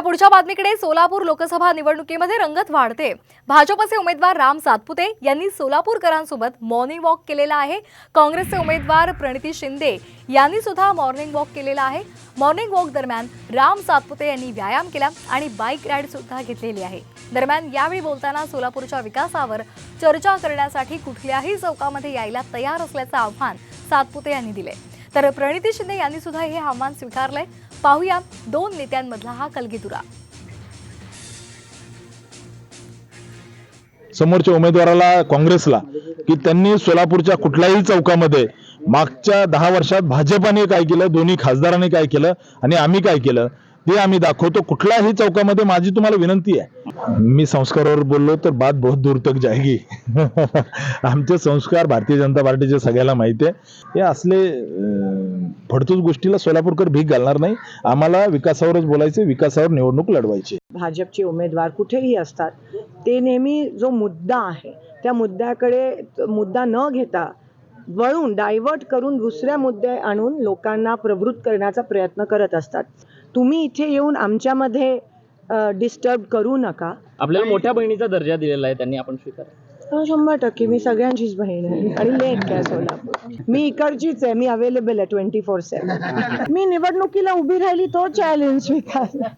या पुढच्या बातमीकडे सोलापूर लोकसभा निवडणुकीमध्ये रंगत वाढते। भाजपचे उमेदवार राम सातपुते यांनी सोलापूरकरांसोबत मॉर्निंग वॉक केलेला आहे। काँग्रेसचे उमेदवार प्रणिती शिंदे यांनी सुद्धा मॉर्निंग वॉक केलेला आहे। मॉर्निंग वॉक दरम्यान राम सातपुते यांनी व्यायाम केला आणि बाईक राईड सुद्धा घेतलेली आहे। दरम्यान यावेळी बोलताना सोलापूरच्या विकासावर चर्चा करण्यासाठी कुठल्याही चौकामध्ये यायला तयार असल्याचं आव्हान सातपुते यांनी दिले। तर प्रणिती शिंदे यांनी सुद्धा हे आव्हान स्वीकारलंय। पाहूया दोन नेत्यांमधला हा कलगीतुरा। समोरच्या उमेदवाराला काँग्रेसला की त्यांनी सोलापूरच्या कुठल्याही चौकामध्ये मागच्या 10 वर्षात भाजपाने काय केलं, दोन्ही खासदारांनी काय केलं आणि आम्ही काय केलं ते आम्ही दाखवतो। कुठल्याही चौकामध्ये माझी तुम्हाला विनंती आहे, मी संस्कारावर बोललो तर बात बहुत दूर तक जाएगी। आमचे संस्कार भारतीय जनता पार्टीचे सगळ्याला माहिती आहे। हे असले फडतूस गोष्टीला सोलापूरकर भीक घालणार नाही। आम्हाला विकासावरच बोलायचे, विकासावर निवडणूक लढवायची। भाजपचे उमेदवार कुठेही असतात ते नेहमी जो मुद्दा आहे त्या मुद्द्याकडे मुद्दा न घेता वळून डायव्हर्ट करून दुसऱ्या मुद्दे आणून लोकांना प्रवृत्त करण्याचा प्रयत्न करत असतात। तुम्ही इथे येऊन आमच्यामध्ये डिस्टर्ब करू नका। आपल्याला मोठ्या बहिणीचा दर्जा दिलेला आहे त्यांनी, आपण स्वीकार 100% मी सगळ्यांचीच बहीण आहे आणि लेक काय सोलापूर, मी इकडचीच आहे, मी अवेलेबल आहे 24/7। मी निवडणुकीला उभी राहिली तो चॅलेंज स्वीकारला।